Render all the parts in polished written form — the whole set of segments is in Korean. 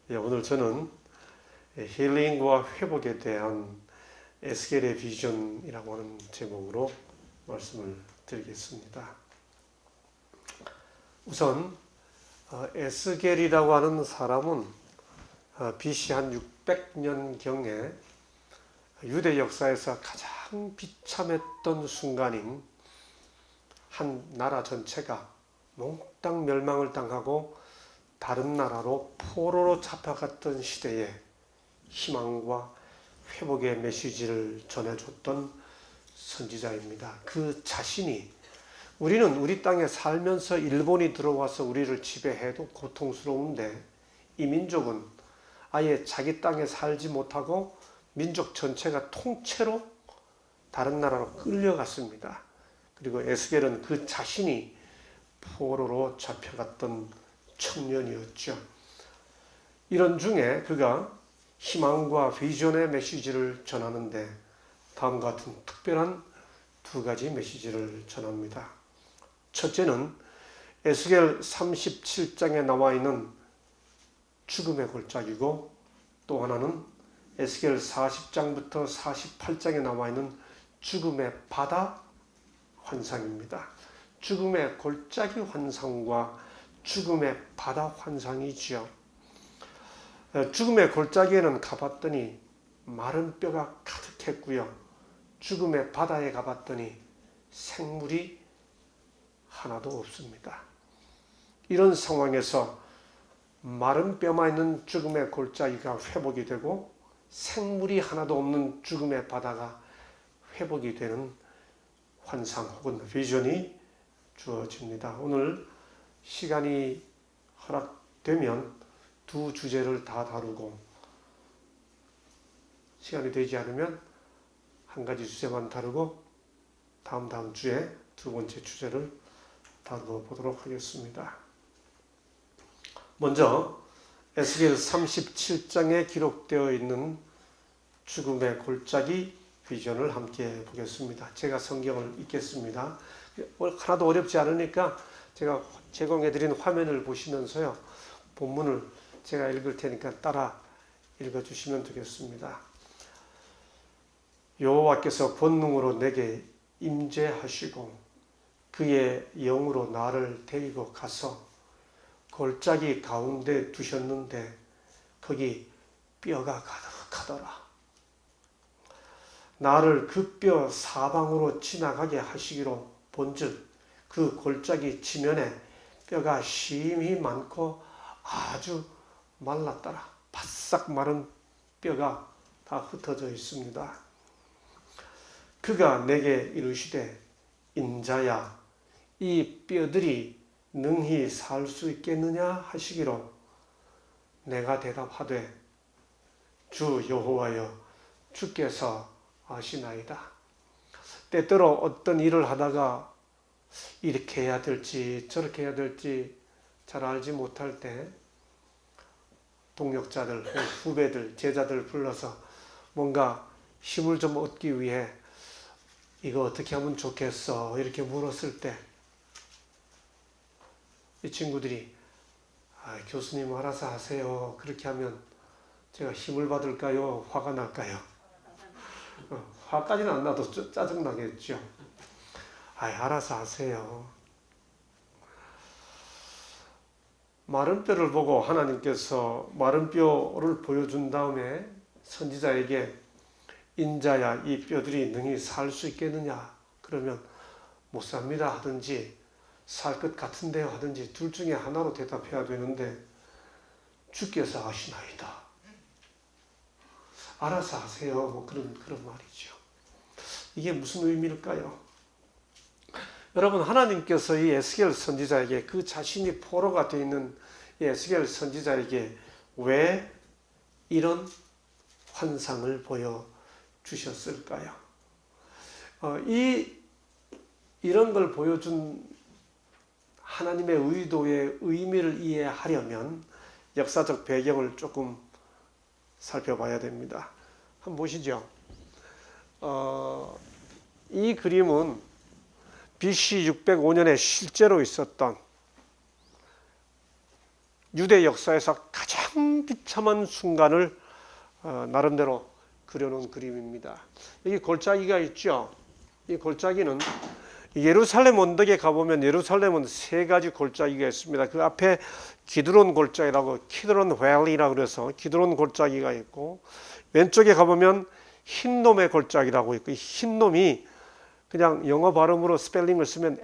오늘 저는 힐링과 회복에 대한 에스겔의 비전이라고 하는 제목으로 말씀을 드리겠습니다. 우선 에스겔이라고 하는 사람은 BC 한 600년경에 유대 역사에서 가장 비참했던 순간인 한 나라 전체가 몽땅 멸망을 당하고 다른 나라로 포로로 잡혀갔던 시대에 희망과 회복의 메시지를 전해줬던 선지자입니다. 그 자신이 우리는 우리 땅에 살면서 일본이 들어와서 우리를 지배해도 고통스러운데 이 민족은 아예 자기 땅에 살지 못하고 민족 전체가 통째로 다른 나라로 끌려갔습니다. 그리고 에스겔은 그 자신이 포로로 잡혀갔던 청년이었죠. 이런 중에 그가 희망과 비전의 메시지를 전하는데 다음과 같은 특별한 두 가지 메시지를 전합니다. 첫째는 에스겔 37장에 나와 있는 죽음의 골짜기고, 또 하나는 에스겔 40장부터 48장에 나와 있는 죽음의 바다 환상입니다. 죽음의 골짜기 환상과 죽음의 바다 환상이지요. 죽음의 골짜기에는 가봤더니 마른 뼈가 가득했고요. 죽음의 바다에 가봤더니 생물이 하나도 없습니다. 이런 상황에서 마른 뼈만 있는 죽음의 골짜기가 회복이 되고 생물이 하나도 없는 죽음의 바다가 회복이 되는 환상 혹은 비전이 주어집니다. 오늘 시간이 허락되면 두 주제를 다 다루고, 시간이 되지 않으면 한 가지 주제만 다루고 다음 주에 두 번째 주제를 다루어 보도록 하겠습니다. 먼저 에스겔 37장에 기록되어 있는 죽음의 골짜기 비전을 함께 보겠습니다. 제가 성경을 읽겠습니다. 하나도 어렵지 않으니까 제가 제공해드린 화면을 보시면서요, 본문을 제가 읽을 테니까 따라 읽어주시면 되겠습니다. 여호와께서 권능으로 내게 임재하시고 그의 영으로 나를 데리고 가서 골짜기 가운데 두셨는데 거기 뼈가 가득하더라. 나를 그 뼈 사방으로 지나가게 하시기로 본즉 그 골짜기 지면에 뼈가 심히 많고 아주 말랐더라. 바싹 마른 뼈가 다 흩어져 있습니다. 그가 내게 이르시되 인자야, 이 뼈들이 능히 살 수 있겠느냐 하시기로 내가 대답하되 주 여호와여, 주께서 아시나이다. 때때로 어떤 일을 하다가 이렇게 해야 될지 저렇게 해야 될지 잘 알지 못할 때 동력자들, 후배들, 제자들 불러서 뭔가 힘을 좀 얻기 위해 이거 어떻게 하면 좋겠어 이렇게 물었을 때 이 친구들이 교수님 알아서 하세요 그렇게 하면 제가 힘을 받을까요? 화가 날까요? 화까지는 안 나도 짜증나겠죠. 알아서 하세요. 마른 뼈를 보고 하나님께서 마른 뼈를 보여준 다음에 선지자에게 인자야, 이 뼈들이 능히 살 수 있겠느냐? 그러면 못 삽니다 하든지 살 것 같은데요 하든지 둘 중에 하나로 대답해야 되는데 주께서 아시나이다. 알아서 하세요. 뭐 그런 말이죠. 이게 무슨 의미일까요? 여러분, 하나님께서 이 에스겔 선지자에게 그 자신이 포로가 되어 있는 이 에스겔 선지자에게 왜 이런 환상을 보여주셨을까요? 이런 걸 보여준 하나님의 의도의 의미를 이해하려면 역사적 배경을 조금 살펴봐야 됩니다. 한번 보시죠. 이 그림은 BC 605년에 실제로 있었던 유대 역사에서 가장 비참한 순간을 나름대로 그려놓은 그림입니다. 여기 골짜기가 있죠. 이 골짜기는 예루살렘 언덕에 가보면 예루살렘은 세 가지 골짜기가 있습니다. 그 앞에 기드론 골짜기라고 키드론 밸리라고 그래서 기드론 골짜기가 있고, 왼쪽에 가보면 흰놈의 골짜기라고 있고, 흰놈이 그냥 영어 발음으로 스펠링을 쓰면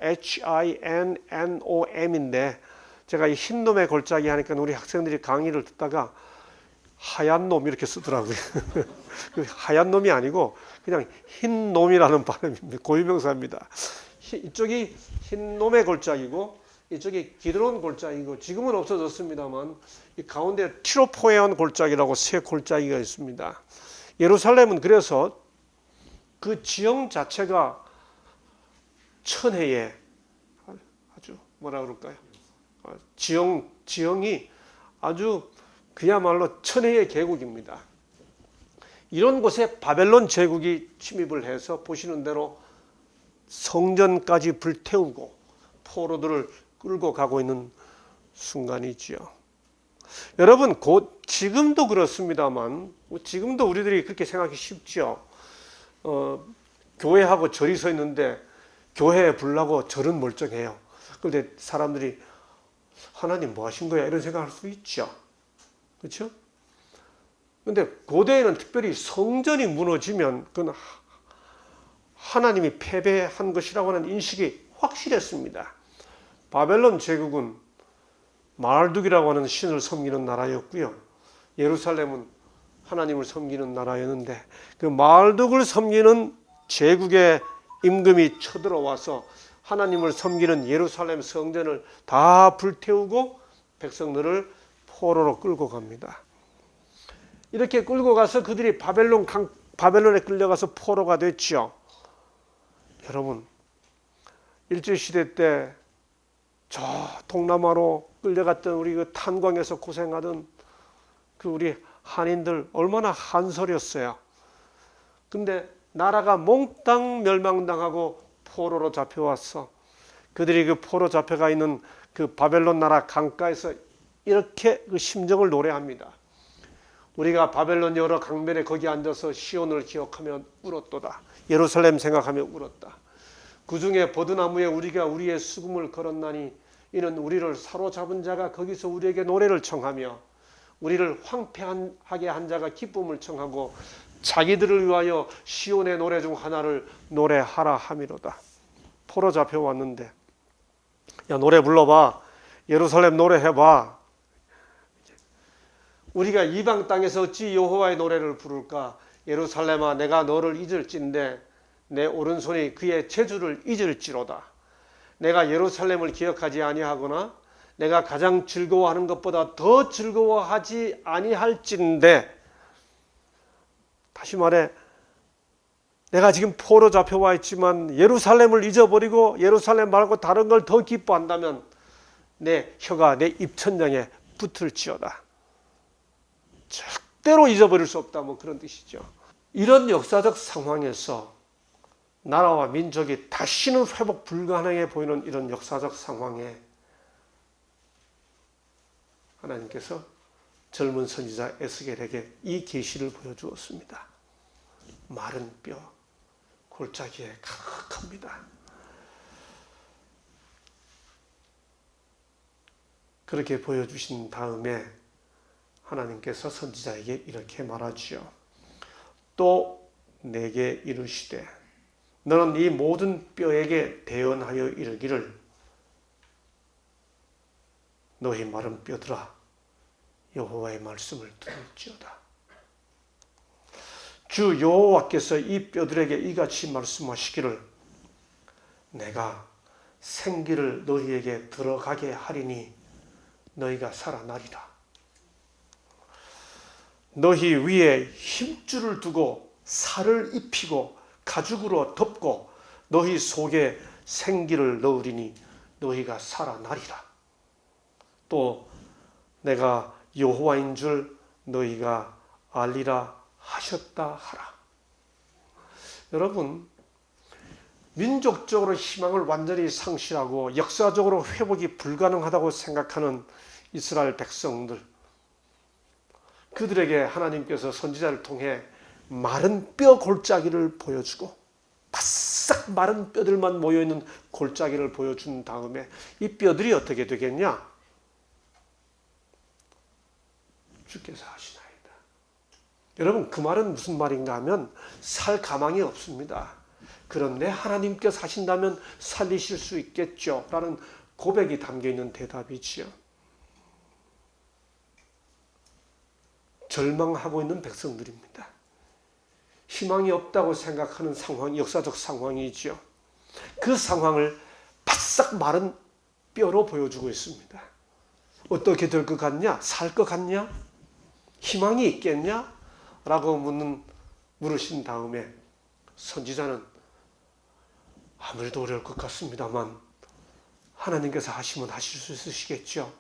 HINNOM인데 제가 이 흰놈의 골짜기 하니까 우리 학생들이 강의를 듣다가 하얀 놈 이렇게 쓰더라고요. 그 하얀 놈이 아니고 그냥 흰 놈이라는 발음입니다. 고유명사입니다. 이쪽이 흰 놈의 골짜기고 이쪽이 기드론 골짜기고, 지금은 없어졌습니다만 이 가운데 티로포에온 골짜기라고 세 골짜기가 있습니다. 예루살렘은 그래서 그 지형 자체가 천혜의 아주 뭐라 그럴까요? 지형이 아주 그야말로 천혜의 계곡입니다. 이런 곳에 바벨론 제국이 침입을 해서 보시는 대로 성전까지 불태우고 포로들을 끌고 가고 있는 순간이지요. 여러분, 곧 지금도 그렇습니다만, 지금도 우리들이 그렇게 생각하기 쉽죠. 교회하고 절이 서 있는데 교회에 불나고 절은 멀쩡해요. 그런데 사람들이 하나님 뭐 하신 거야? 이런 생각할 수 있죠. 그렇죠? 그런데 고대에는 특별히 성전이 무너지면 그건 하나님이 패배한 것이라고 하는 인식이 확실했습니다. 바벨론 제국은 마르둑이라고 하는 신을 섬기는 나라였고요. 예루살렘은 하나님을 섬기는 나라였는데 그 마르둑을 섬기는 제국의 임금이 쳐들어와서 하나님을 섬기는 예루살렘 성전을 다 불태우고 백성들을 포로로 끌고 갑니다. 이렇게 끌고 가서 그들이 바벨론에 끌려가서 포로가 됐죠. 여러분, 일제시대 때 저 동남아로 끌려갔던 우리 그 탄광에서 고생하던 그 우리 한인들 얼마나 한설이었어요. 근데 나라가 몽땅 멸망당하고 포로로 잡혀왔어. 그들이 그 포로 잡혀가 있는 그 바벨론 나라 강가에서 이렇게 그 심정을 노래합니다. 우리가 바벨론 여러 강변에 거기 앉아서 시온을 기억하며 울었도다. 예루살렘 생각하며 울었다. 그 중에 버드나무에 우리가 우리의 수금을 걸었나니 이는 우리를 사로잡은 자가 거기서 우리에게 노래를 청하며 우리를 황폐하게 한 자가 기쁨을 청하고 자기들을 위하여 시온의 노래 중 하나를 노래하라 함이로다. 포로 잡혀왔는데 야, 노래 불러봐. 예루살렘 노래해봐. 우리가 이방 땅에서 어찌 여호와의 노래를 부를까? 예루살렘아, 내가 너를 잊을진데 내 오른손이 그의 재주를 잊을지로다. 내가 예루살렘을 기억하지 아니하거나 내가 가장 즐거워하는 것보다 더 즐거워하지 아니할진데, 다시 말해 내가 지금 포로 잡혀와 있지만 예루살렘을 잊어버리고 예루살렘 말고 다른 걸 더 기뻐한다면 내 혀가 내 입천장에 붙을지어다. 절대로 잊어버릴 수 없다, 뭐 그런 뜻이죠. 이런 역사적 상황에서 나라와 민족이 다시는 회복 불가능해 보이는 이런 역사적 상황에 하나님께서 젊은 선지자 에스겔에게 이 계시를 보여주었습니다. 마른 뼈, 골짜기에 가득합니다. 그렇게 보여주신 다음에 하나님께서 선지자에게 이렇게 말하지요. 또 내게 이르시되 너는 이 모든 뼈에게 대언하여 이르기를 너희 마른 뼈들아 여호와의 말씀을 들을지어다. 주 여호와께서 이 뼈들에게 이같이 말씀하시기를 내가 생기를 너희에게 들어가게 하리니 너희가 살아나리라. 너희 위에 힘줄을 두고 살을 입히고 가죽으로 덮고 너희 속에 생기를 넣으리니 너희가 살아나리라. 또 내가 여호와인 줄 너희가 알리라 하셨다 하라. 여러분, 민족적으로 희망을 완전히 상실하고 역사적으로 회복이 불가능하다고 생각하는 이스라엘 백성들, 그들에게 하나님께서 선지자를 통해 마른 뼈 골짜기를 보여주고 바싹 마른 뼈들만 모여있는 골짜기를 보여준 다음에 이 뼈들이 어떻게 되겠냐? 주께서 하시나이다. 여러분, 그 말은 무슨 말인가 하면 살 가망이 없습니다. 그런데 하나님께서 하신다면 살리실 수 있겠죠 라는 고백이 담겨있는 대답이지요. 절망하고 있는 백성들입니다. 희망이 없다고 생각하는 상황, 역사적 상황이지요. 그 상황을 바싹 마른 뼈로 보여주고 있습니다. 어떻게 될 것 같냐? 살 것 같냐? 희망이 있겠냐? 라고 물으신 다음에 선지자는 아무래도 어려울 것 같습니다만 하나님께서 하시면 하실 수 있으시겠죠.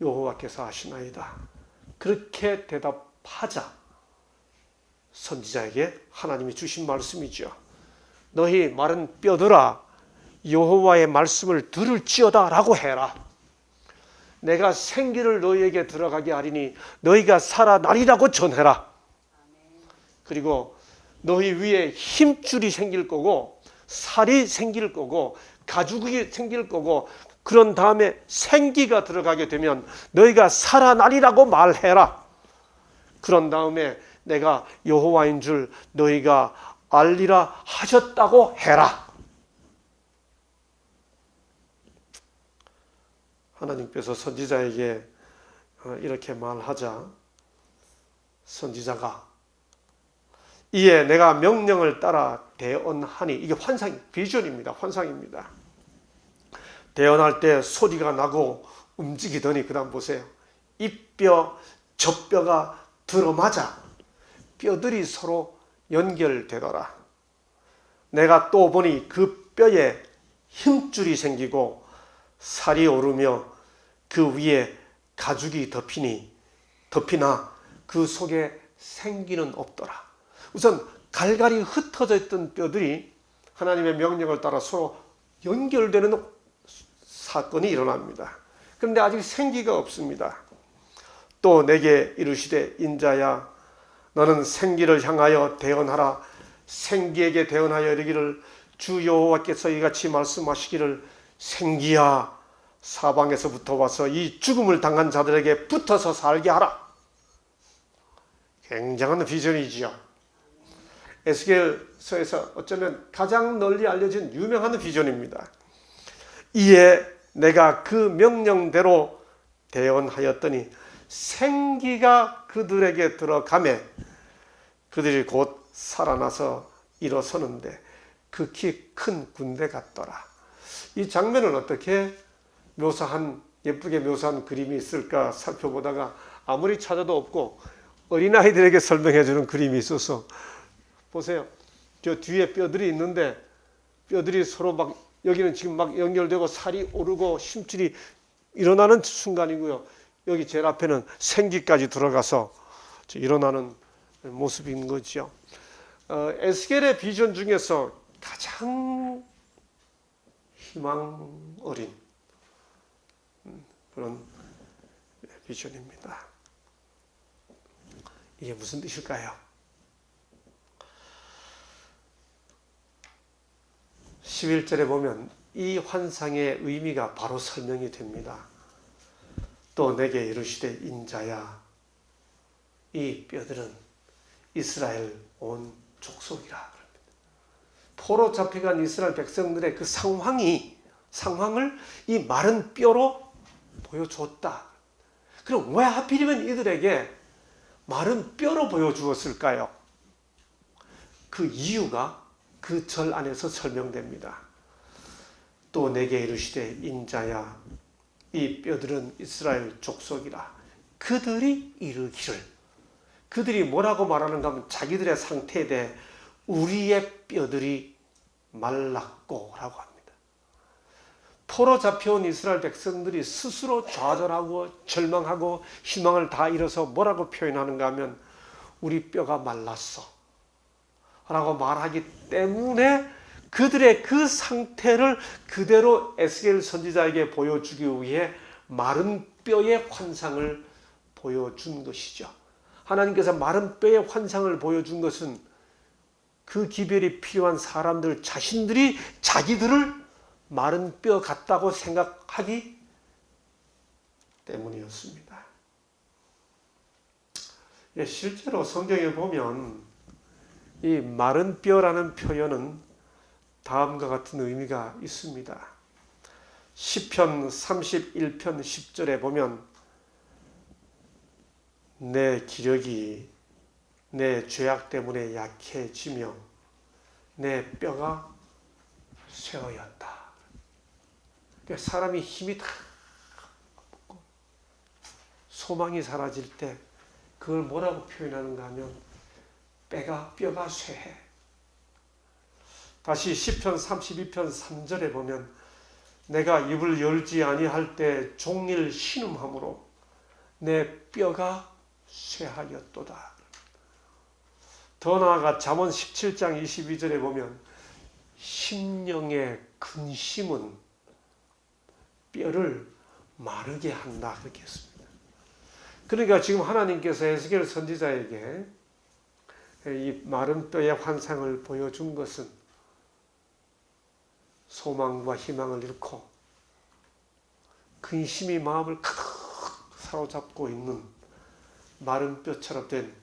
여호와께서 하시나이다. 그렇게 대답하자 선지자에게 하나님이 주신 말씀이죠. 너희 마른 뼈들아 여호와의 말씀을 들을지어다 라고 해라. 내가 생기를 너희에게 들어가게 하리니 너희가 살아나리라고 전해라. 그리고 너희 위에 힘줄이 생길 거고 살이 생길 거고 가죽이 생길 거고 그런 다음에 생기가 들어가게 되면 너희가 살아나리라고 말해라. 그런 다음에 내가 여호와인 줄 너희가 알리라 하셨다고 해라. 하나님께서 선지자에게 이렇게 말하자 선지자가 이에 내가 명령을 따라 대언하니, 이게 환상, 비전입니다. 환상입니다. 대언할 때 소리가 나고 움직이더니 그 다음 보세요. 이 뼈 저 뼈가 들어맞아 뼈들이 서로 연결되더라. 내가 또 보니 그 뼈에 힘줄이 생기고 살이 오르며 그 위에 가죽이 덮이나 그 속에 생기는 없더라. 우선 갈갈이 흩어져 있던 뼈들이 하나님의 명령을 따라 서로 연결되는 사건이 일어납니다. 그런데 아직 생기가 없습니다. 또 내게 이르시되 인자야 너는 생기를 향하여 대언하라. 생기에게 대언하여 이르기를 주 여호와께서 이같이 말씀하시기를 생기야 사방에서부터 와서 이 죽음을 당한 자들에게 붙어서 살게 하라. 굉장한 비전이지요. 에스겔서에서 어쩌면 가장 널리 알려진 유명한 비전입니다. 이에 내가 그 명령대로 대언하였더니 생기가 그들에게 들어가매 그들이 곧 살아나서 일어서는데 극히 큰 군대 같더라. 이 장면을 어떻게 예쁘게 묘사한 그림이 있을까 살펴보다가 아무리 찾아도 없고 어린아이들에게 설명해 주는 그림이 있어서 보세요. 저 뒤에 뼈들이 있는데 뼈들이 서로 막 여기는 지금 막 연결되고 살이 오르고 힘줄이 일어나는 순간이고요. 여기 제일 앞에는 생기까지 들어가서 일어나는 모습인 거죠. 에스겔의 비전 중에서 가장 희망 어린 그런 비전입니다. 이게 무슨 뜻일까요? 11절에 보면 이 환상의 의미가 바로 설명이 됩니다. 또 내게 이르시되 인자야 이 뼈들은 이스라엘 온 족속이라. 포로 잡혀간 이스라엘 백성들의 그 상황을 이 마른 뼈로 보여줬다. 그럼 왜 하필이면 이들에게 마른 뼈로 보여주었을까요? 그 이유가 그 절 안에서 설명됩니다. 또 내게 이르시되 인자야 이 뼈들은 이스라엘 족속이라. 그들이 이르기를, 그들이 뭐라고 말하는가 하면 자기들의 상태에 대해 우리의 뼈들이 말랐고 라고 합니다. 포로 잡혀온 이스라엘 백성들이 스스로 좌절하고 절망하고 희망을 다 잃어서 뭐라고 표현하는가 하면 우리 뼈가 말랐어 라고 말하기 때문에 그들의 그 상태를 그대로 에스겔 선지자에게 보여주기 위해 마른 뼈의 환상을 보여준 것이죠. 하나님께서 마른 뼈의 환상을 보여준 것은 그 기별이 필요한 사람들 자신들이 자기들을 마른 뼈 같다고 생각하기 때문이었습니다. 실제로 성경에 보면 이 마른 뼈라는 표현은 다음과 같은 의미가 있습니다. 시편 31편 10절에 보면 내 기력이 내 죄악 때문에 약해지며 내 뼈가 쇠하였다. 그러니까 사람이 힘이 다 소망이 사라질 때 그걸 뭐라고 표현하는가 하면 뼈가 쇠해. 다시 시편 32편 3절에 보면 내가 입을 열지 아니할 때 종일 신음함으로 내 뼈가 쇠하였도다. 더 나아가 잠언 17장 22절에 보면 심령의 근심은 뼈를 마르게 한다 그렇게 했습니다. 그러니까 지금 하나님께서 에스겔 선지자에게 이 마른 뼈의 환상을 보여준 것은 소망과 희망을 잃고 근심이 마음을 가득 사로잡고 있는 마른 뼈처럼 된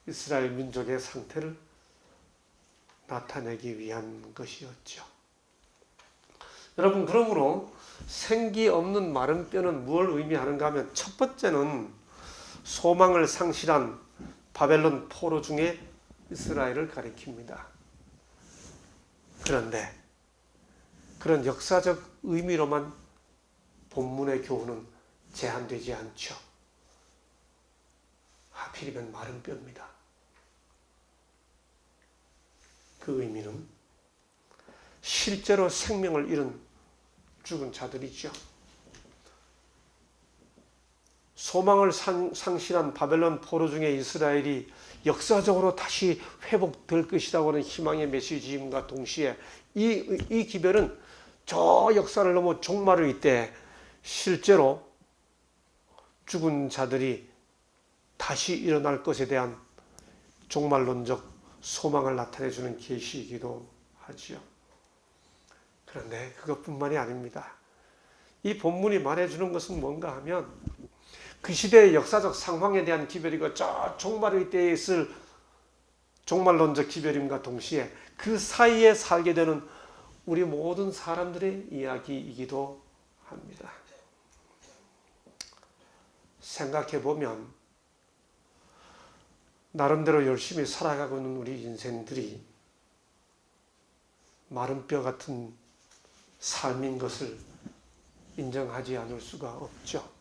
이스라엘 민족의 상태를 나타내기 위한 것이었죠. 여러분, 그러므로 생기 없는 마른 뼈는 무엇을 의미하는가 하면 첫 번째는 소망을 상실한 바벨론 포로 중에 이스라엘을 가리킵니다. 그런데 그런 역사적 의미로만 본문의 교훈은 제한되지 않죠. 하필이면 마른 뼈입니다. 그 의미는 실제로 생명을 잃은 죽은 자들이죠. 소망을 상실한 바벨론 포로 중에 이스라엘이 역사적으로 다시 회복될 것이라고 하는 희망의 메시지임과 동시에 이 기별은 저 역사를 넘어 종말의 때 실제로 죽은 자들이 다시 일어날 것에 대한 종말론적 소망을 나타내주는 계시이기도 하지요. 그런데 그것뿐만이 아닙니다. 이 본문이 말해주는 것은 뭔가 하면 그 시대의 역사적 상황에 대한 기별이고 저 종말의 때에 있을 종말론적 기별임과 동시에 그 사이에 살게 되는 우리 모든 사람들의 이야기이기도 합니다. 생각해보면 나름대로 열심히 살아가고 있는 우리 인생들이 마른 뼈 같은 삶인 것을 인정하지 않을 수가 없죠.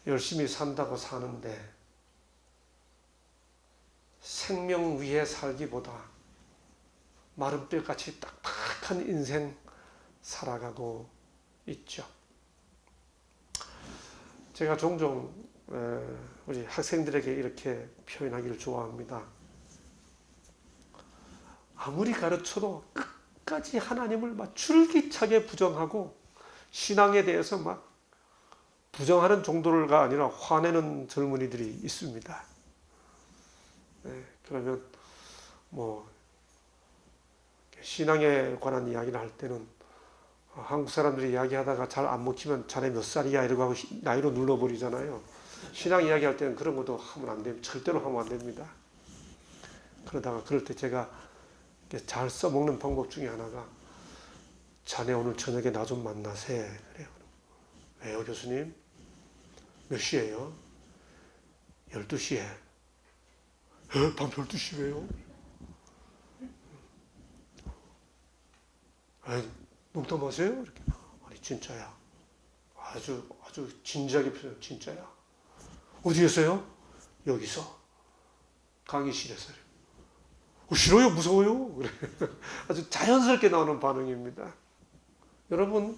열심히 산다고 사는데 생명 위에 살기보다 마른 뼈같이 딱딱한 인생 살아가고 있죠. 제가 종종 우리 학생들에게 이렇게 표현하기를 좋아합니다. 아무리 가르쳐도 끝까지 하나님을 막 줄기차게 부정하고 신앙에 대해서 막 부정하는 정도가 아니라 화내는 젊은이들이 있습니다. 그러면 뭐 신앙에 관한 이야기를 할 때는 한국 사람들이 이야기하다가 잘 안 먹히면 자네 몇 살이야 이러고 하고 나이로 눌러버리잖아요. 신앙 이야기할 때는 그런 것도 하면 안 됩니다. 절대로 하면 안 됩니다. 그러다가 그럴 때 제가 잘 써먹는 방법 중에 하나가 자네 오늘 저녁에 나 좀 만나세 그래요. 왜요 교수님? 몇 시에요? 12시에. 밤 12시 왜요? 농담하세요? 이렇게. 아니 진짜야. 아주 진지하게 표현. 진짜야. 어디에서요? 여기서. 강의실에서요. 싫어요? 무서워요? 그래. 아주 자연스럽게 나오는 반응입니다. 여러분,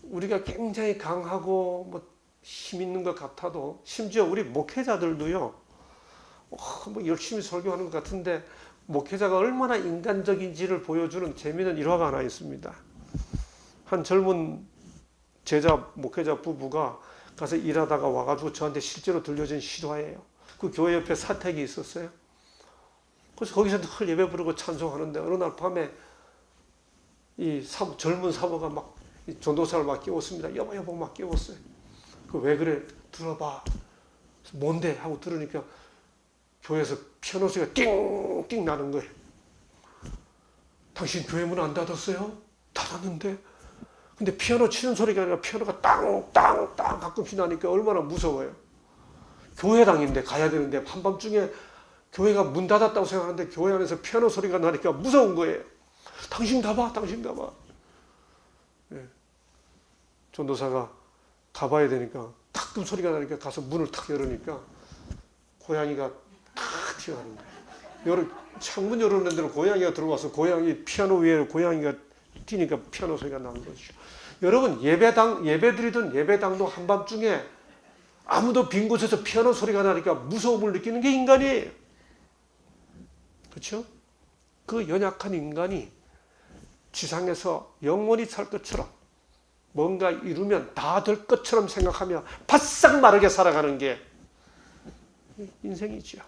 우리가 굉장히 강하고 뭐 힘 있는 것 같아도 심지어 우리 목회자들도요. 뭐 열심히 설교하는 것 같은데 목회자가 얼마나 인간적인지를 보여주는 재미있는 일화가 하나 있습니다. 한 젊은 목회자 부부가 가서 일하다가 와가지고 저한테 실제로 들려준 실화예요. 그 교회 옆에 사택이 있었어요. 그래서 거기서 늘 예배 부르고 찬송하는데 어느 날 밤에 이 젊은 사모가 막 전도사를 막 깨웠습니다. 여보 막 깨웠어요. 그 왜 그래? 들어봐. 뭔데? 하고 들으니까 교회에서 피아노 소리가 띵띵 나는 거예요. 당신 교회 문 안 닫았어요? 닫았는데. 근데 피아노 치는 소리가 아니라 피아노가 땅땅땅 가끔씩 나니까 얼마나 무서워요. 교회당인데 가야 되는데 한밤중에 교회가 문 닫았다고 생각하는데 교회 안에서 피아노 소리가 나니까 무서운 거예요. 당신 가봐. 예. 전도사가 가봐야 되니까 탁 소리가 나니까 가서 문을 탁 열으니까 고양이가 탁 튀어나오는 거예요. 창문 열어놓는 데로 고양이가 들어와서 피아노 위에 고양이가 뛰니까 피아노 소리가 나는 거죠. 여러분 예배 드리던 예배당도 한밤중에 아무도 빈 곳에서 피아노 소리가 나니까 무서움을 느끼는 게 인간이에요. 그렇죠? 그 연약한 인간이 지상에서 영원히 살 것처럼 뭔가 이루면 다 될 것처럼 생각하며 바싹 마르게 살아가는 게 인생이죠.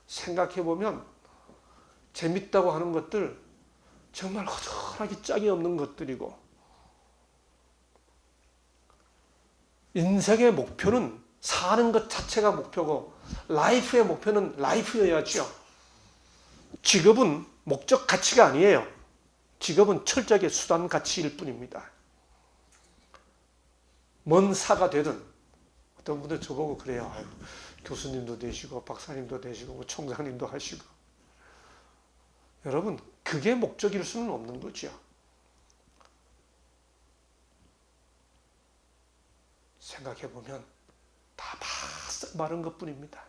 생각해보면 재밌다고 하는 것들 정말 허전하게 짝이 없는 것들이고 인생의 목표는 사는 것 자체가 목표고 라이프의 목표는 라이프여야죠. 직업은 목적 가치가 아니에요. 직업은 철저하게 수단 가치일 뿐입니다. 먼 사가 되든 어떤 분들 저보고 그래요. 아유, 교수님도 되시고 박사님도 되시고 뭐 총장님도 하시고 여러분 그게 목적일 수는 없는 거죠. 생각해보면 다 바싹 마른 것뿐입니다.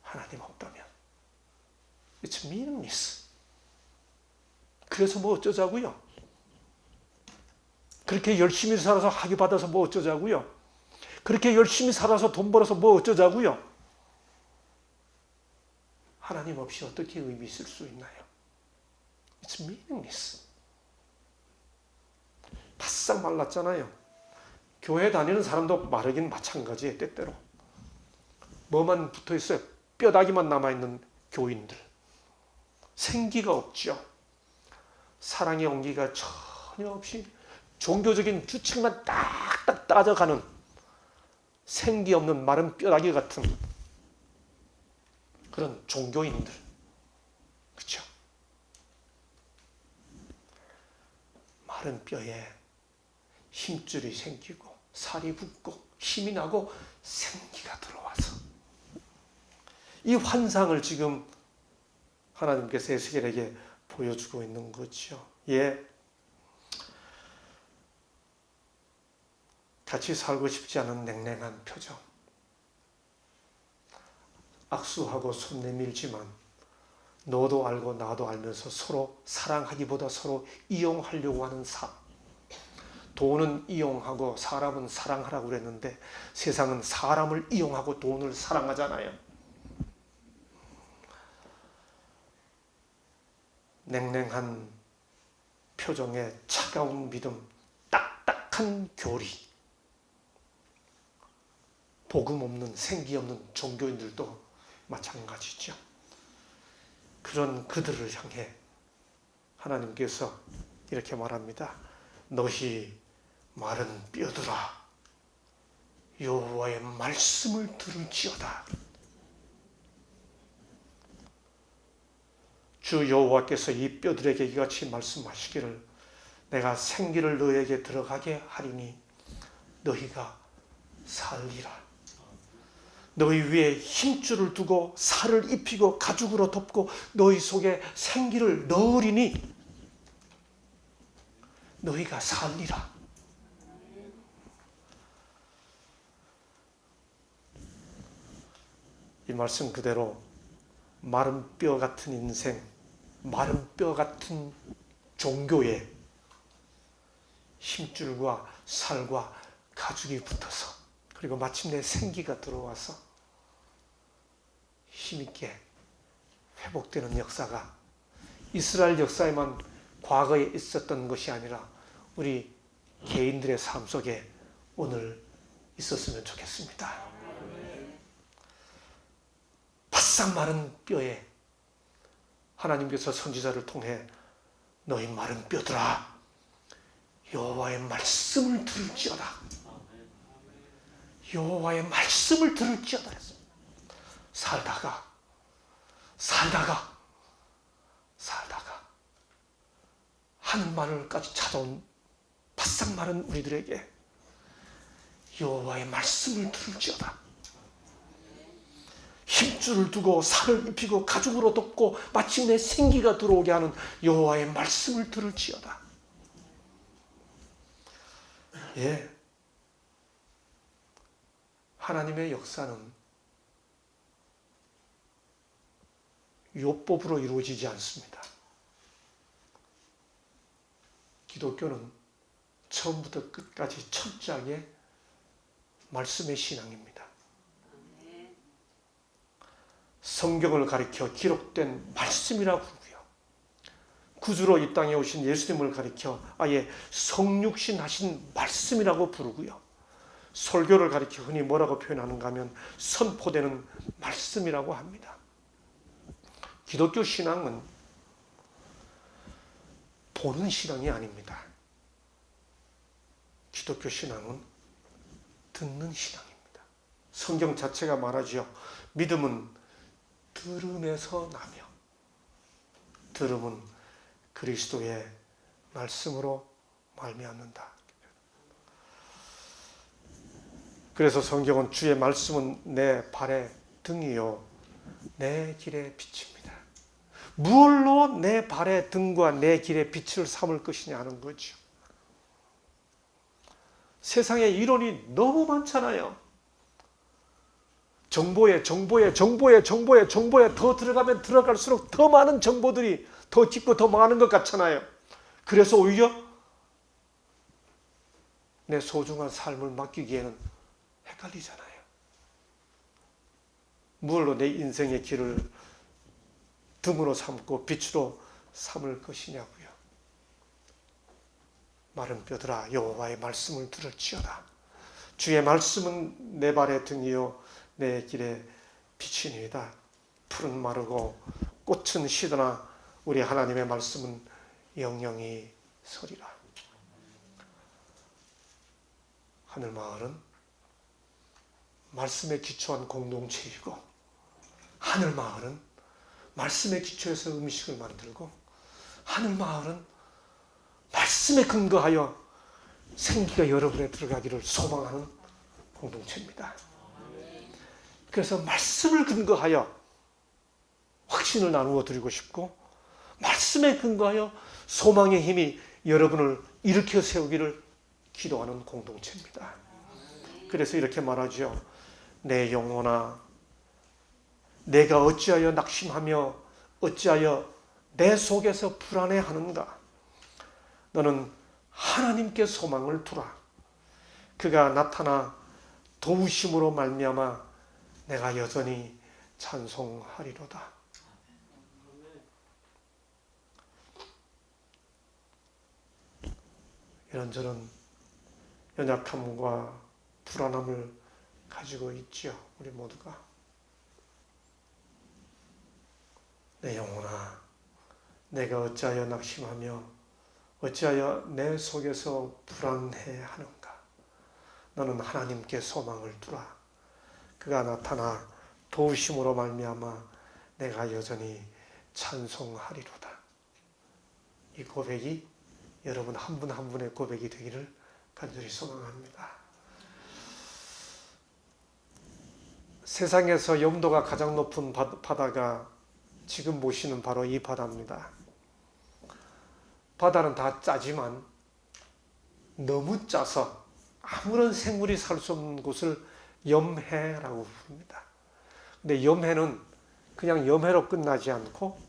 하나님 없다면 It's meaningless. 그래서 뭐 어쩌자고요? 그렇게 열심히 살아서 학위 받아서 뭐 어쩌자고요? 그렇게 열심히 살아서 돈 벌어서 뭐 어쩌자고요? 하나님 없이 어떻게 의미 있을 수 있나요? It's meaningless. 바싹 말랐잖아요. 교회 다니는 사람도 마르긴 마찬가지예요. 때때로. 뭐만 붙어있어요? 뼈다귀만 남아있는 교인들. 생기가 없죠. 사랑의 온기가 전혀 없이 종교적인 규칙만 딱딱 따져가는 생기 없는 마른 뼈다귀 같은 그런 종교인들. 그렇죠? 마른 뼈에 힘줄이 생기고 살이 붙고 힘이 나고 생기가 들어와서 이 환상을 지금 하나님께서 에스겔에게 보여주고 있는 거죠. 예. 같이 살고 싶지 않은 냉랭한 표정. 악수하고 손 내밀지만 너도 알고 나도 알면서 서로 사랑하기보다 서로 이용하려고 하는 삶. 돈은 이용하고 사람은 사랑하라고 그랬는데 세상은 사람을 이용하고 돈을 사랑하잖아요. 냉랭한 표정에 차가운 믿음, 딱딱한 교리. 복음 없는 생기 없는 종교인들도 마찬가지죠. 그런 그들을 향해 하나님께서 이렇게 말합니다. 너희 마른 뼈들아 여호와의 말씀을 들을지어다. 주 여호와께서 이 뼈들에게 이같이 말씀하시기를 내가 생기를 너에게 들어가게 하리니 너희가 살리라. 너희 위에 힘줄을 두고 살을 입히고 가죽으로 덮고 너희 속에 생기를 넣으리니 너희가 살리라. 이 말씀 그대로 마른 뼈 같은 인생, 마른 뼈 같은 종교에 힘줄과 살과 가죽이 붙어서 그리고 마침내 생기가 들어와서 힘있게 회복되는 역사가 이스라엘 역사에만 과거에 있었던 것이 아니라 우리 개인들의 삶 속에 오늘 있었으면 좋겠습니다. 바싹 마른 뼈에 하나님께서 선지자를 통해 너희 마른 뼈들아 여호와의 말씀을 들을지어다. 여호와의 말씀을 들을지어다 했어요. 살다가 하늘마늘까지 찾아온 바싹 마른 우리들에게 여호와의 말씀을 들을지어다. 힘줄을 두고 살을 입히고 가죽으로 덮고 마침내 생기가 들어오게 하는 여호와의 말씀을 들을지어다. 예, 하나님의 역사는 율법으로 이루어지지 않습니다. 기독교는 처음부터 끝까지 철저하게 말씀의 신앙입니다. 성경을 가리켜 기록된 말씀이라 부르고요. 구주로 이 땅에 오신 예수님을 가리켜 아예 성육신 하신 말씀이라고 부르고요. 설교를 가리켜 흔히 뭐라고 표현하는가 하면 선포되는 말씀이라고 합니다. 기독교 신앙은 보는 신앙이 아닙니다. 기독교 신앙은 듣는 신앙입니다. 성경 자체가 말하지요. 믿음은 들음에서 나며 들음은 그리스도의 말씀으로 말미암는다. 그래서 성경은 주의 말씀은 내 발의 등이요 내 길의 빛입니다. 무엇로 내 발의 등과 내 길의 빛을 삼을 것이냐 하는 거죠. 세상에 이론이 너무 많잖아요. 정보에 더 들어가면 들어갈수록 더 많은 정보들이 더 깊고 더 많은 것 같잖아요. 그래서 오히려 내 소중한 삶을 맡기기에는 헷갈리잖아요. 무엇로 내 인생의 길을 등으로 삼고 빛으로 삼을 것이냐고요. 마른 뼈들아 여호와의 말씀을 들을지어다. 주의 말씀은 내 발의 등이요 내 길의 빛이니이다. 풀은 마르고 꽃은 시드나 우리 하나님의 말씀은 영영이 서리라. 하늘마을은 말씀에 기초한 공동체이고 하늘마을은 말씀에 기초해서 음식을 만들고 하늘마을은 말씀에 근거하여 생기가 여러분에 들어가기를 소망하는 공동체입니다. 그래서 말씀을 근거하여 확신을 나누어 드리고 싶고 말씀에 근거하여 소망의 힘이 여러분을 일으켜 세우기를 기도하는 공동체입니다. 그래서 이렇게 말하죠. 내 영혼아 내가 어찌하여 낙심하며 어찌하여 내 속에서 불안해하는가. 너는 하나님께 소망을 두라. 그가 나타나 도우심으로 말미암아 내가 여전히 찬송하리로다. 이런저런 연약함과 불안함을 가지고 있지요. 우리 모두가. 내 영혼아 내가 어찌하여 낙심하며 어찌하여 내 속에서 불안해하는가. 너는 하나님께 소망을 두라. 그가 나타나 도우심으로 말미암아 내가 여전히 찬송하리로다. 이 고백이 여러분 한 분 한 분의 고백이 되기를 간절히 소망합니다. 세상에서 염도가 가장 높은 바다가 지금 보시는 바로 이 바다입니다. 바다는 다 짜지만 너무 짜서 아무런 생물이 살 수 없는 곳을 염해라고 부릅니다. 근데 염해는 그냥 염해로 끝나지 않고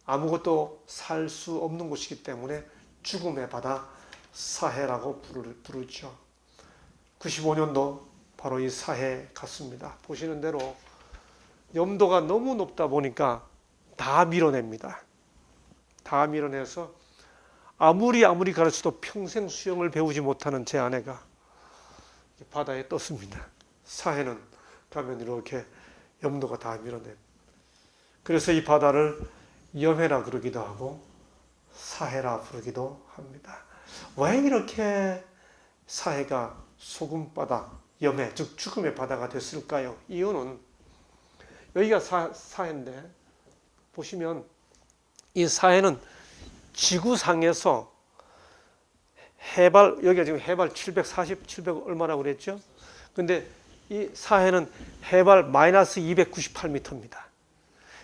아무것도 살 수 없는 곳이기 때문에 죽음의 바다 사해라고 부르죠. 95년도 바로 이 사해 갔습니다. 보시는 대로 염도가 너무 높다 보니까 다 밀어냅니다. 다 밀어내서 아무리 가르쳐도 평생 수영을 배우지 못하는 제 아내가 바다에 떴습니다. 사해는 가면 이렇게 염도가 다 밀어내. 그래서 이 바다를 염해라 그러기도 하고 사해라 부르기도 합니다. 왜 이렇게 사해가 소금바다, 염해, 즉 죽음의 바다가 됐을까요? 이유는 여기가 사해인데 보시면 이 사해는 지구상에서 해발, 여기가 지금 해발 740, 얼마라고 그랬죠? 근데 이 사해는 해발 마이너스 298m입니다.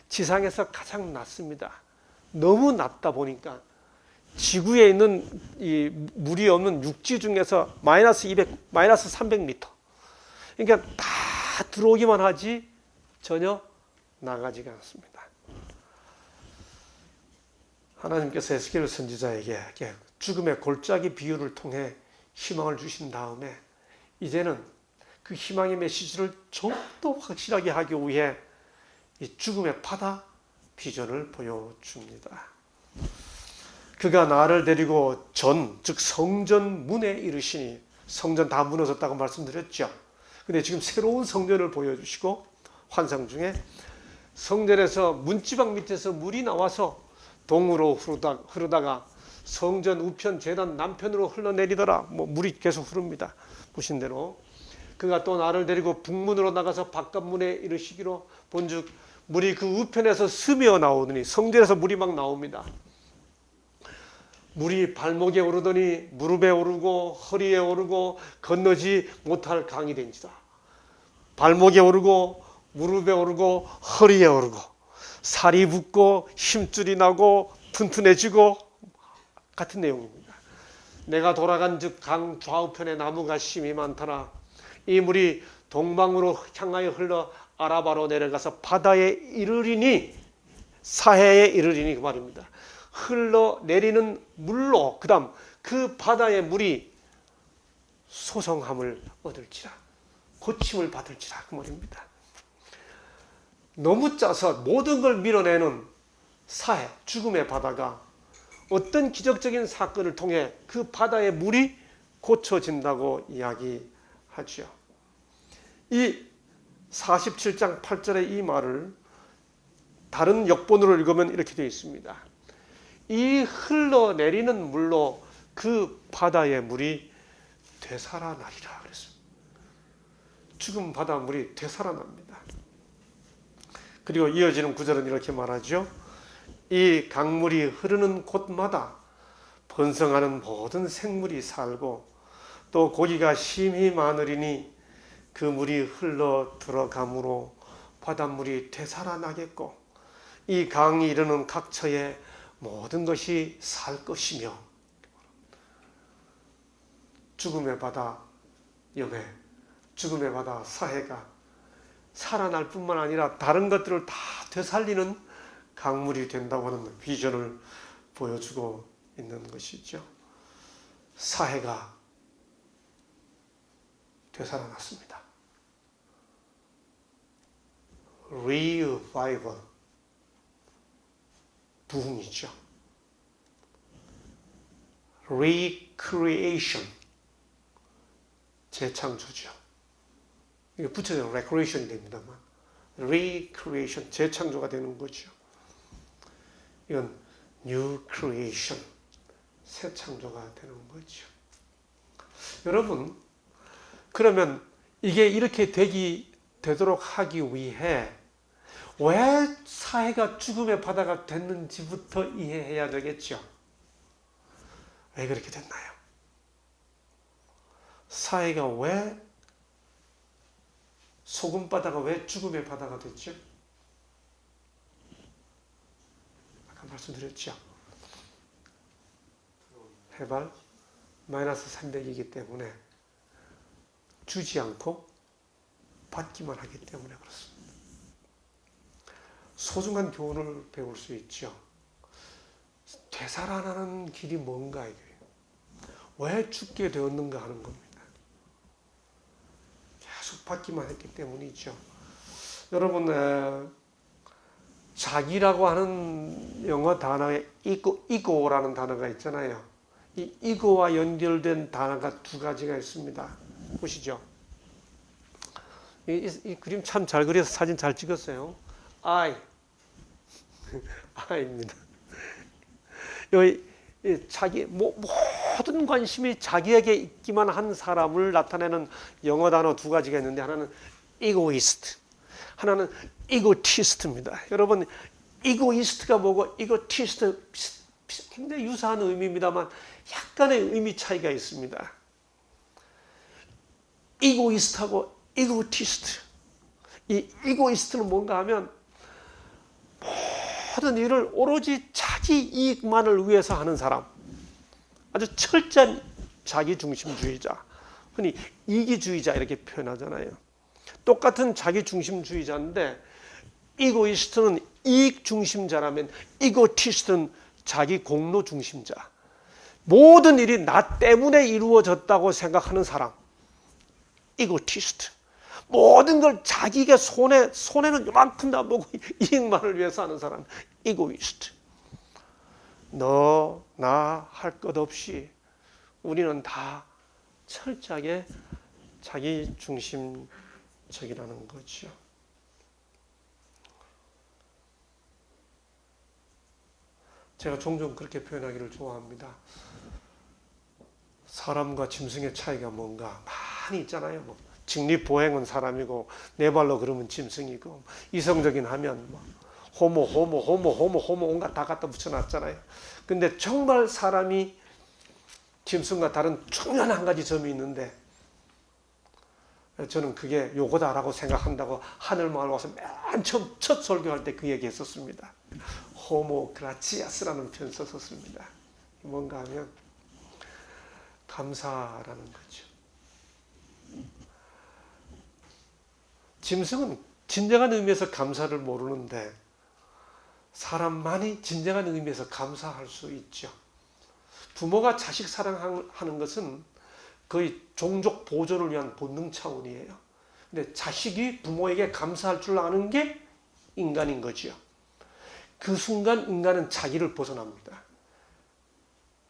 지상에서 가장 낮습니다. 너무 낮다 보니까 지구에 있는 이 물이 없는 육지 중에서 마이너스 300m. 그러니까 다 들어오기만 하지 전혀 나가지가 않습니다. 하나님께서 에스겔 선지자에게 죽음의 골짜기 비유를 통해 희망을 주신 다음에 이제는 그 희망의 메시지를 좀 더 확실하게 하기 위해 이 죽음의 바다 비전을 보여줍니다. 그가 나를 데리고 즉 성전 문에 이르시니, 성전 다 무너졌다고 말씀드렸죠. 근데 지금 새로운 성전을 보여주시고 환상 중에 성전에서 문지방 밑에서 물이 나와서 동으로 흐르다가 성전 우편 제단 남편으로 흘러내리더라. 물이 계속 흐릅니다. 보신 대로 그가 또 나를 데리고 북문으로 나가서 바깥문에 이르시기로 본즉 물이 그 우편에서 스며 나오더니, 성전에서 물이 막 나옵니다. 물이 발목에 오르더니 무릎에 오르고 허리에 오르고 건너지 못할 강이 된지다. 발목에 오르고 무릎에 오르고 허리에 오르고 살이 붙고 힘줄이 나고 튼튼해지고 같은 내용입니다. 내가 돌아간 즉 강 좌우편에 나무가 심이 많더라. 이 물이 동방으로 향하여 흘러 아라바로 내려가서 바다에 이르리니, 사해에 이르리니 그 말입니다. 흘러내리는 물로 그 다음 그 바다의 물이 소성함을 얻을지라, 고침을 받을지라 그 말입니다. 너무 짜서 모든 걸 밀어내는 사해, 죽음의 바다가 어떤 기적적인 사건을 통해 그 바다의 물이 고쳐진다고 이야기하죠. 이 47장 8절의 이 말을 다른 역본으로 읽으면 이렇게 되어 있습니다. 이 흘러내리는 물로 그 바다의 물이 되살아나리라 그랬습니다. 죽은 바다 물이 되살아납니다. 그리고 이어지는 구절은 이렇게 말하죠. 이 강물이 흐르는 곳마다 번성하는 모든 생물이 살고 또 고기가 심히 많으리니 그 물이 흘러 들어가므로 바닷물이 되살아나겠고 이 강이 이르는 각처에 모든 것이 살 것이며, 죽음의 바다 염해, 죽음의 바다 사해가 살아날 뿐만 아니라 다른 것들을 다 되살리는 강물이 된다고 하는 비전을 보여주고 있는 것이죠. 사해가 되살아났습니다. Revival, 부흥이죠. Recreation, 재창조죠. 이게 붙여서 Recreation이 됩니다만, Recreation, 재창조가 되는 거죠. 이건 New Creation, 새 창조가 되는 거죠. 여러분, 그러면 이게 이렇게 되도록 하기 위해 왜 사해가 죽음의 바다가 됐는지부터 이해해야 되겠죠. 왜 그렇게 됐나요? 사해가 왜, 소금바다가 왜 죽음의 바다가 됐죠? 아까 말씀드렸죠. 해발 마이너스 300이기 때문에 주지 않고 받기만 하기 때문에 그렇습니다. 소중한 교훈을 배울 수 있죠. 되살아나는 길이 뭔가, 이게 왜 죽게 되었는가 하는 겁니다. 계속 받기만 했기 때문이죠. 여러분, 자기라고 하는 영어 단어에 이고라는 단어가 있잖아요. 이 이고와 연결된 단어가 두 가지가 있습니다. 보시죠. 이 그림 참 잘 그려서 사진 잘 찍었어요. I입니다. 여기 자기 모든 관심이 자기에게 있기만 한 사람을 나타내는 영어 단어 두 가지가 있는데 하나는 egoist, 하나는 egoist입니다. 여러분 egoist가 뭐고 egoist 굉장히 유사한 의미입니다만 약간의 의미 차이가 있습니다. egoist하고 egoist. 이 egoist는 뭔가 하면 모든 일을 오로지 자기 이익만을 위해서 하는 사람. 아주 철저한 자기중심주의자. 흔히 이기주의자 이렇게 표현하잖아요. 똑같은 자기중심주의자인데 이고이스트는 이익중심자라면 이고티스트는 자기 공로중심자. 모든 일이 나 때문에 이루어졌다고 생각하는 사람. 이고티스트. 모든 걸 자기가 손해는 요만큼 다 보고 이익만을 위해서 하는 사람. 이고이스트. 너, 나 할 것 없이 우리는 다 철저하게 자기중심적이라는 거죠. 제가 종종 그렇게 표현하기를 좋아합니다. 사람과 짐승의 차이가 뭔가 많이 있잖아요. 뭐 직립보행은 사람이고 네 발로 걸으면 짐승이고 이성적인 하면 뭐 호모 온갖 다 갖다 붙여놨잖아요. 근데 정말 사람이 짐승과 다른 중요한 한 가지 점이 있는데 저는 그게 요거다라고 생각한다고 하늘마을 와서 맨 처음 첫 설교할 때 그 얘기 했었습니다. 호모 그라치아스라는 표현 썼었습니다. 뭔가 하면 감사라는 거죠. 짐승은 진정한 의미에서 감사를 모르는데 사람만이 진정한 의미에서 감사할 수 있죠. 부모가 자식 사랑하는 것은 거의 종족 보존을 위한 본능 차원이에요. 근데 자식이 부모에게 감사할 줄 아는 게 인간인 거죠. 그 순간 인간은 자기를 벗어납니다.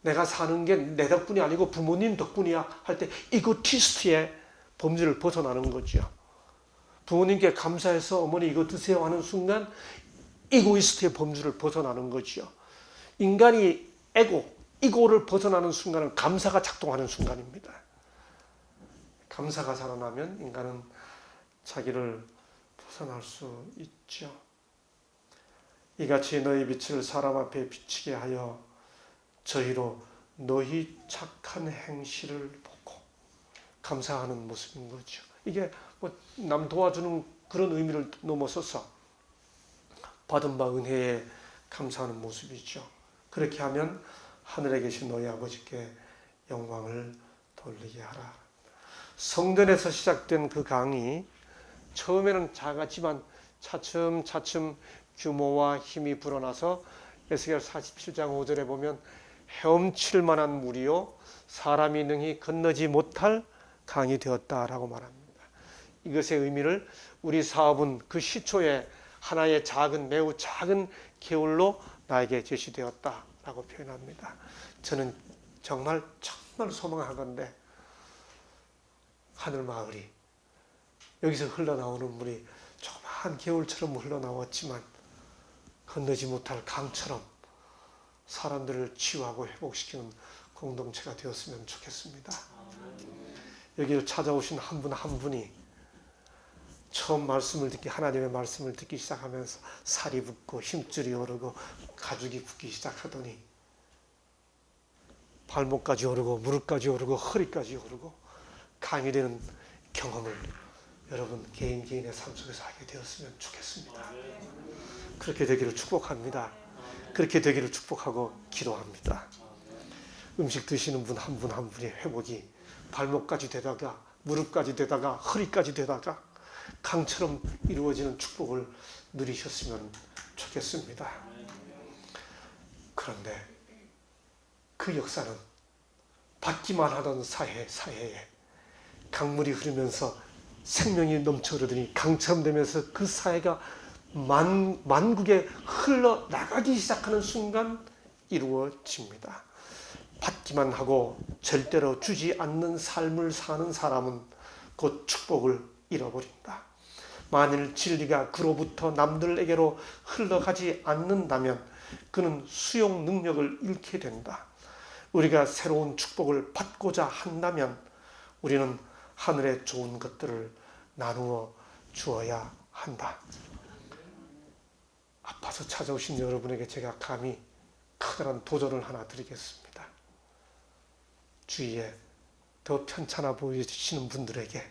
내가 사는 게 내 덕분이 아니고 부모님 덕분이야 할 때 이고티스트의 범죄를 벗어나는 거죠. 부모님께 감사해서 어머니 이거 드세요 하는 순간 이고이스트의 범주를 벗어나는 거죠. 인간이 이고를 벗어나는 순간은 감사가 작동하는 순간입니다. 감사가 살아나면 인간은 자기를 벗어날 수 있죠. 이같이 너희 빛을 사람 앞에 비치게 하여 저희로 너희 착한 행실을 보고 감사하는 모습인 거죠. 이게 뭐 남 도와주는 그런 의미를 넘어서서 받은 바 은혜에 감사하는 모습이죠. 그렇게 하면 하늘에 계신 너희 아버지께 영광을 돌리게 하라. 성전에서 시작된 그 강이 처음에는 작았지만 차츰차츰 규모와 힘이 불어나서 에스겔 47장 5절에 보면 헤엄칠 만한 물이요 사람이 능히 건너지 못할 강이 되었다라고 말합니다. 이것의 의미를 우리 사업은 그 시초에 하나의 매우 작은 개울로 나에게 제시되었다라고 표현합니다. 저는 정말 소망하건대 하늘마을이 여기서 흘러나오는 물이 조그마한 개울처럼 흘러나왔지만 건너지 못할 강처럼 사람들을 치유하고 회복시키는 공동체가 되었으면 좋겠습니다. 여기를 찾아오신 한 분 한 분이 처음 하나님의 말씀을 듣기 시작하면서 살이 붙고 힘줄이 오르고 가죽이 붙기 시작하더니 발목까지 오르고 무릎까지 오르고 허리까지 오르고 강이 되는 경험을 여러분 개인의 삶 속에서 하게 되었으면 좋겠습니다. 그렇게 되기를 축복합니다. 그렇게 되기를 축복하고 기도합니다. 음식 드시는 분 한 분 한 분의 회복이 발목까지 되다가 무릎까지 되다가 허리까지 되다가 강처럼 이루어지는 축복을 누리셨으면 좋겠습니다. 그런데 그 역사는 받기만 하던 사회에 강물이 흐르면서 생명이 넘쳐 흐르더니 강처럼 되면서 그 사회가 만국에 흘러나가기 시작하는 순간 이루어집니다. 받기만 하고 절대로 주지 않는 삶을 사는 사람은 곧 축복을 잃어버린다. 만일 진리가 그로부터 남들에게로 흘러가지 않는다면 그는 수용 능력을 잃게 된다. 우리가 새로운 축복을 받고자 한다면 우리는 하늘의 좋은 것들을 나누어 주어야 한다. 아파서 찾아오신 여러분에게 제가 감히 커다란 도전을 하나 드리겠습니다. 주위에 더 편찮아 보이시는 분들에게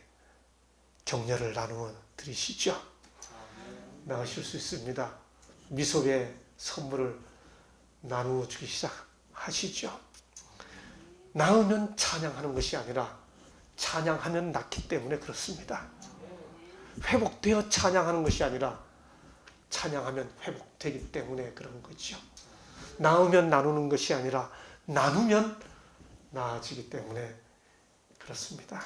격려를 나누어 드리시죠. 나으실 수 있습니다. 미소의 선물을 나누어 주기 시작하시죠. 나으면 찬양하는 것이 아니라 찬양하면 낫기 때문에 그렇습니다. 회복되어 찬양하는 것이 아니라 찬양하면 회복되기 때문에 그런 거죠. 나누면 나누는 것이 아니라 나누면 나아지기 때문에 그렇습니다.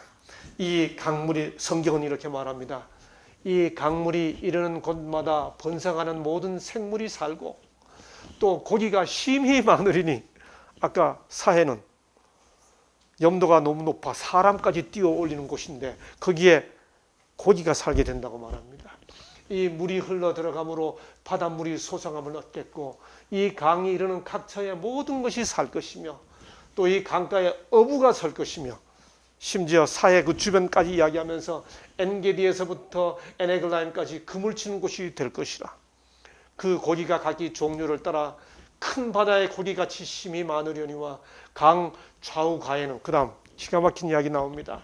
이 강물이, 성경은 이렇게 말합니다. 이 강물이 이르는 곳마다 번성하는 모든 생물이 살고 또 고기가 심히 많으리니, 아까 사해는 염도가 너무 높아 사람까지 뛰어 올리는 곳인데 거기에 고기가 살게 된다고 말합니다. 이 물이 흘러 들어감으로 바닷물이 소성함을 얻겠고 이 강이 이르는 각처의 모든 것이 살 것이며 또 이 강가에 어부가 설 것이며 심지어 사해 그 주변까지 이야기하면서 엔게디에서부터 에네글라임까지 그물 치는 곳이 될 것이라. 그 고기가 각기 종류를 따라 큰 바다의 고기같이 심이 많으려니와 강 좌우가에는, 그 다음 기가 막힌 이야기 나옵니다.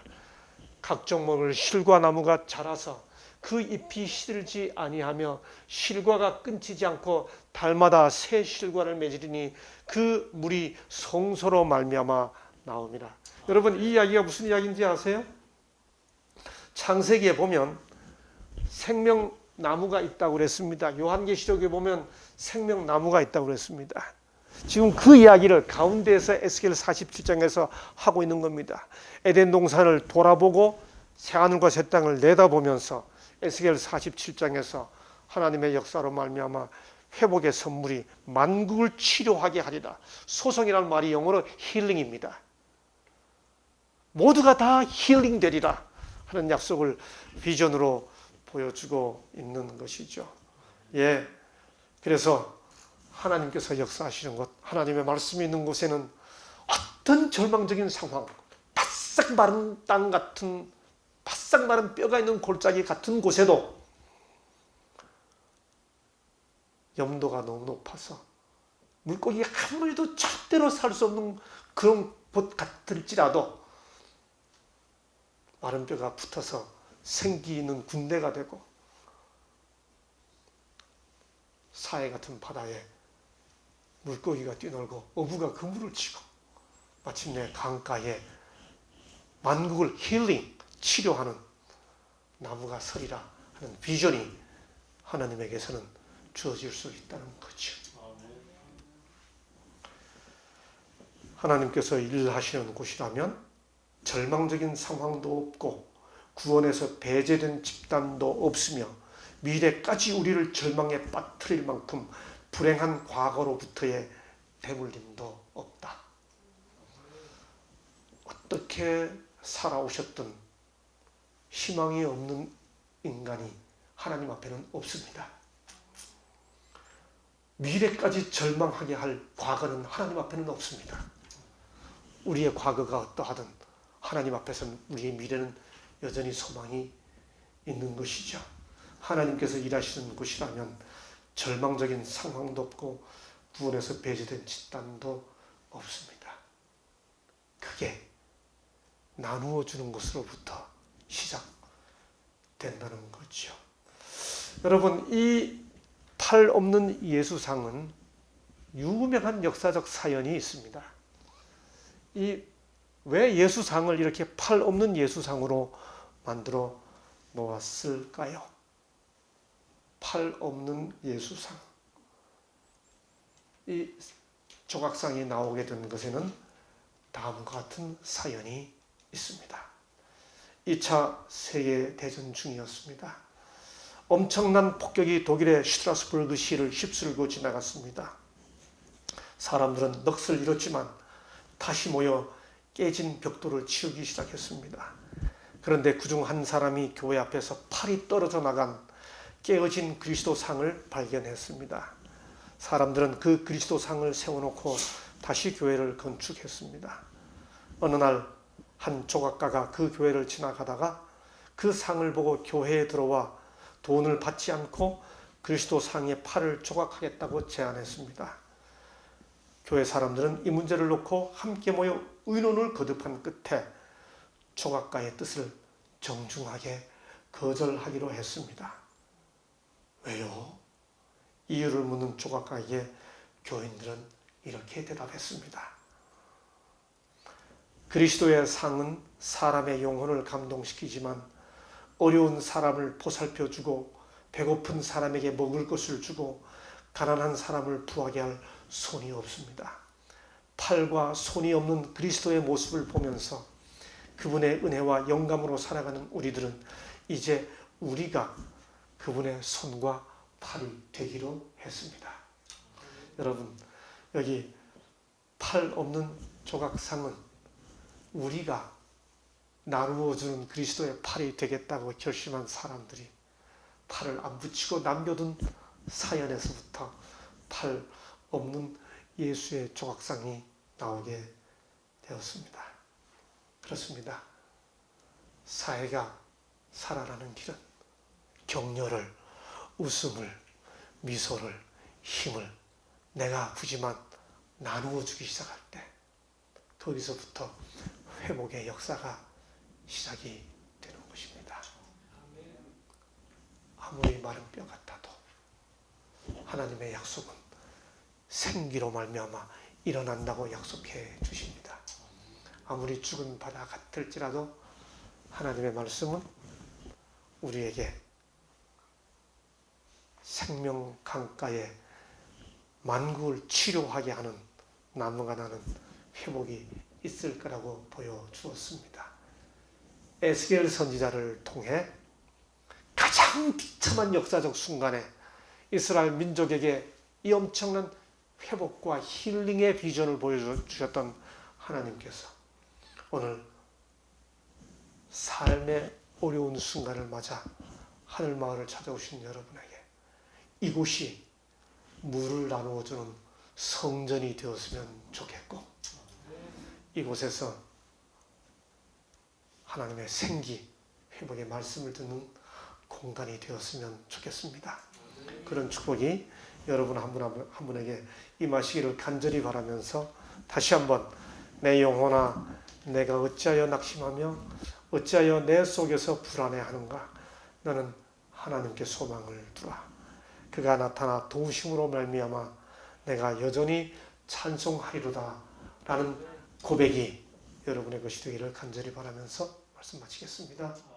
각종 먹을 실과 나무가 자라서 그 잎이 시들지 아니하며 실과가 끊지지 않고 달마다 새 실과를 맺으리니 그 물이 성소로 말미암아 나옵니다. 여러분, 이 이야기가 무슨 이야기인지 아세요? 창세기에 보면 생명나무가 있다고 그랬습니다. 요한계시록에 보면 생명나무가 있다고 그랬습니다. 지금 그 이야기를 가운데에서 에스겔 47장에서 하고 있는 겁니다. 에덴 동산을 돌아보고 새하늘과 새 땅을 내다보면서 에스겔 47장에서 하나님의 역사로 말미암아 회복의 선물이 만국을 치료하게 하리라. 소성이라는 말이 영어로 힐링입니다. 모두가 다 힐링 되리라 하는 약속을 비전으로 보여주고 있는 것이죠. 예, 그래서 하나님께서 역사하시는 것, 하나님의 말씀이 있는 곳에는 어떤 절망적인 상황, 바싹 마른 땅 같은, 바싹 마른 뼈가 있는 골짜기 같은 곳에도 염도가 너무 높아서 물고기가 한 마리도 절대로 살 수 없는 그런 곳 같을지라도 마른 뼈가 붙어서 생기는 군대가 되고 사해 같은 바다에 물고기가 뛰놀고 어부가 그물을 치고 마침내 강가에 만국을 힐링, 치료하는 나무가 서리라 하는 비전이 하나님에게서는 주어질 수 있다는 거죠. 하나님께서 일하시는 곳이라면 절망적인 상황도 없고 구원에서 배제된 집단도 없으며 미래까지 우리를 절망에 빠뜨릴 만큼 불행한 과거로부터의 배물림도 없다. 어떻게 살아오셨든 희망이 없는 인간이 하나님 앞에는 없습니다. 미래까지 절망하게 할 과거는 하나님 앞에는 없습니다. 우리의 과거가 어떠하든 하나님 앞에서는 우리의 미래는 여전히 소망이 있는 것이죠. 하나님께서 일하시는 곳이라면 절망적인 상황도 없고 구원에서 배제된 집단도 없습니다. 그게 나누어 주는 것으로부터 시작된다는 거죠. 여러분, 이 팔 없는 예수상은 유명한 역사적 사연이 있습니다. 왜 예수상을 이렇게 팔 없는 예수상으로 만들어 놓았을까요? 팔 없는 예수상. 이 조각상이 나오게 된 것에는 다음과 같은 사연이 있습니다. 2차 세계대전 중이었습니다. 엄청난 폭격이 독일의 슈트라스부르크 시를 휩쓸고 지나갔습니다. 사람들은 넋을 잃었지만 다시 모여 깨진 벽돌을 치우기 시작했습니다. 그런데 그중 한 사람이 교회 앞에서 팔이 떨어져 나간 깨어진 그리스도 상을 발견했습니다. 사람들은 그 그리스도 상을 세워놓고 다시 교회를 건축했습니다. 어느 날 한 조각가가 그 교회를 지나가다가 그 상을 보고 교회에 들어와 돈을 받지 않고 그리스도 상의 팔을 조각하겠다고 제안했습니다. 교회 사람들은 이 문제를 놓고 함께 모여 의논을 거듭한 끝에 조각가의 뜻을 정중하게 거절하기로 했습니다. 왜요? 이유를 묻는 조각가에게 교인들은 이렇게 대답했습니다. 그리스도의 상은 사람의 영혼을 감동시키지만 어려운 사람을 보살펴주고 배고픈 사람에게 먹을 것을 주고 가난한 사람을 부하게 할 손이 없습니다. 팔과 손이 없는 그리스도의 모습을 보면서 그분의 은혜와 영감으로 살아가는 우리들은 이제 우리가 그분의 손과 팔이 되기로 했습니다. 여러분, 여기 팔 없는 조각상은 우리가 나누어주는 그리스도의 팔이 되겠다고 결심한 사람들이 팔을 안 붙이고 남겨둔 사연에서부터 팔 없는 예수의 조각상이 나오게 되었습니다. 그렇습니다. 사회가 살아가는 길은 격려를, 웃음을, 미소를, 힘을 내가 아프지만 나누어 주기 시작할 때 거기서부터 회복의 역사가 시작이 되는 것입니다. 아무리 마른 뼈 같아도 하나님의 약속은 생기로 말미암아 일어난다고 약속해 주십니다. 아무리 죽은 바다 같을지라도 하나님의 말씀은 우리에게 생명 강가에 만국을 치료하게 하는 나무가 나는 회복이 있을 거라고 보여주었습니다. 에스겔 선지자를 통해 가장 비참한 역사적 순간에 이스라엘 민족에게 이 엄청난 회복과 힐링의 비전을 보여주셨던 하나님께서 오늘 삶의 어려운 순간을 맞아 하늘마을을 찾아오신 여러분에게 이곳이 물을 나누어주는 성전이 되었으면 좋겠고 이곳에서 하나님의 생기, 회복의 말씀을 듣는 공간이 되었으면 좋겠습니다. 그런 축복이 여러분 한 분 한 분에게 임하시기를 간절히 바라면서 다시 한번 내 영혼아 내가 어찌하여 낙심하며 어찌하여 내 속에서 불안해하는가. 너는 하나님께 소망을 두라. 그가 나타나 도우심으로 말미암아 내가 여전히 찬송하리로다 라는 고백이 여러분의 것이 되기를 간절히 바라면서 말씀 마치겠습니다.